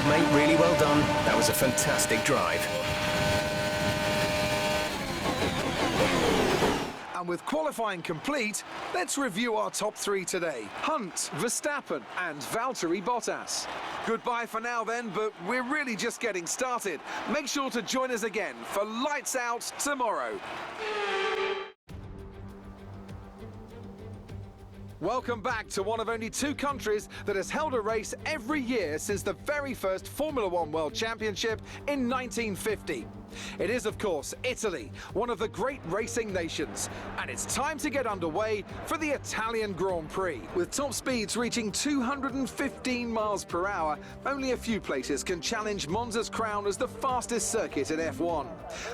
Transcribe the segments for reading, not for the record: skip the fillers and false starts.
mate. Really well done. That was a fantastic drive. And with qualifying complete, let's review our top three today. Hunt, Verstappen and Valtteri Bottas. Goodbye for now then, but we're really just getting started. Make sure to join us again for Lights Out tomorrow. Welcome back to one of only two countries that has held a race every year since the very first Formula One World Championship in 1950. It is, of course, Italy, one of the great racing nations. And it's time to get underway for the Italian Grand Prix. With top speeds reaching 215 miles per hour, only a few places can challenge Monza's crown as the fastest circuit in F1.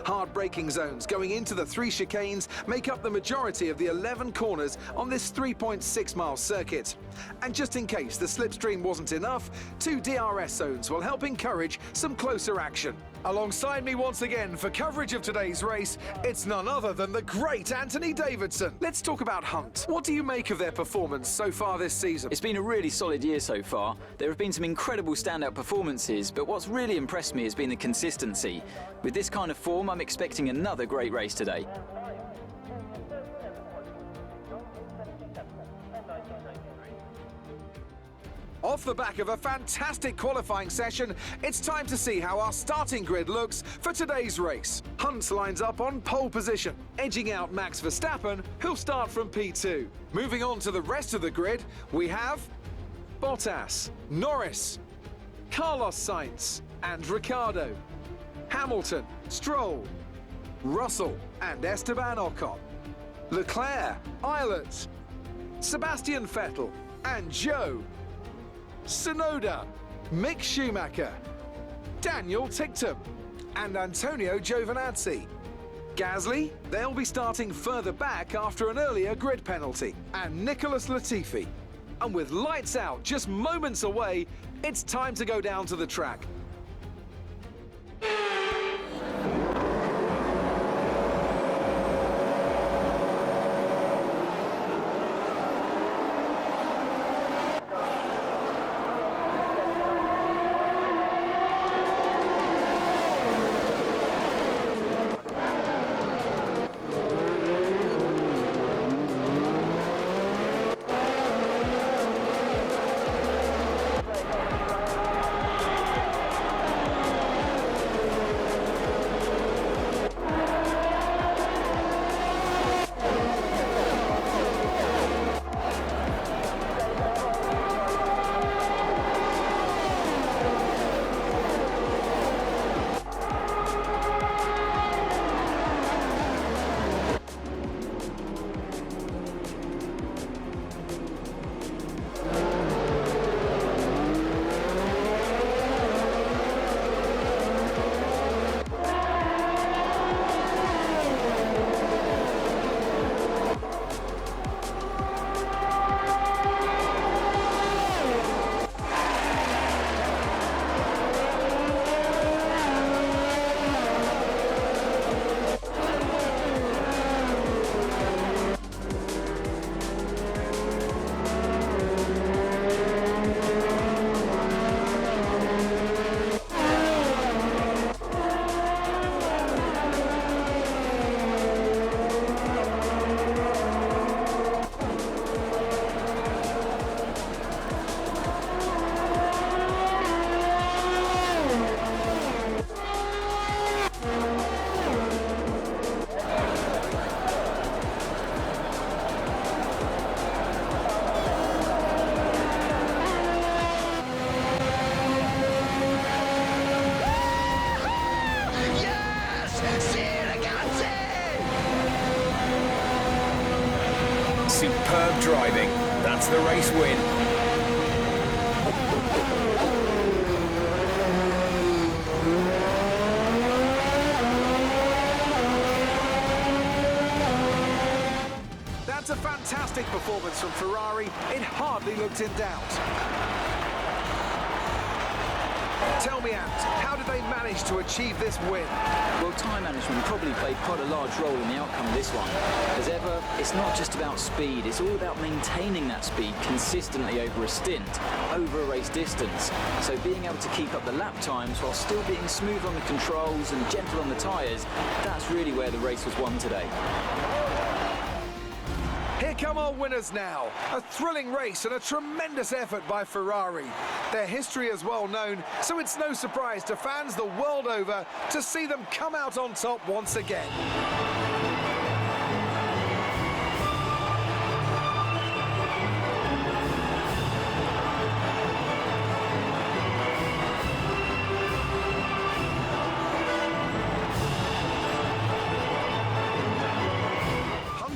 Hard braking zones going into the 3 chicanes make up the majority of the 11 corners on this 3.6-mile circuit. And just in case the slipstream wasn't enough, 2 DRS zones will help encourage some closer action. Alongside me once again for coverage of today's race, it's none other than the great Anthony Davidson. Let's talk about Hunt. What do you make of their performance so far this season? It's been a really solid year so far. There have been some incredible standout performances, but what's really impressed me has been the consistency. With this kind of form, I'm expecting another great race today. Off the back of a fantastic qualifying session, it's time to see how our starting grid looks for today's race. Hunt lines up on pole position, edging out Max Verstappen, who'll start from P2. Moving on to the rest of the grid, we have Bottas, Norris, Carlos Sainz and Ricciardo, Hamilton, Stroll, Russell and Esteban Ocon, Leclerc, Eilert, Sebastian Vettel and Zhou, Tsunoda, Mick Schumacher, Daniel Ticktum and Antonio Giovinazzi. Gasly, they'll be starting further back after an earlier grid penalty, and Nicholas Latifi. And with lights out just moments away, it's time to go down to the track. Superb driving. That's the race win. That's a fantastic performance from Ferrari. It hardly looked in doubt. Tell me, Ant, how did they manage to achieve this win? Well, time management probably played quite a large role in the outcome of this one. As ever, it's not just about speed, it's all about maintaining that speed consistently over a stint, over a race distance. So being able to keep up the lap times while still being smooth on the controls and gentle on the tyres, that's really where the race was won today. Here come our winners now. A thrilling race and a tremendous effort by Ferrari. Their history is well known, so it's no surprise to fans the world over to see them come out on top once again.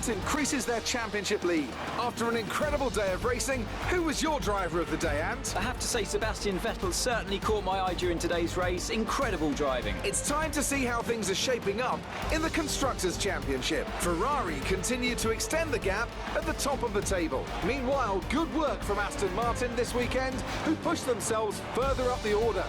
Increases their championship lead. After an incredible day of racing, who was your driver of the day, Ant? I have to say Sebastian Vettel certainly caught my eye during today's race. Incredible driving. It's time to see how things are shaping up in the Constructors' Championship. Ferrari continue to extend the gap at the top of the table. Meanwhile, good work from Aston Martin this weekend, who pushed themselves further up the order.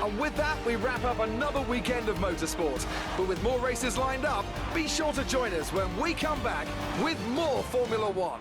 And with that, we wrap up another weekend of motorsport. But with more races lined up, be sure to join us when we come back with more Formula One.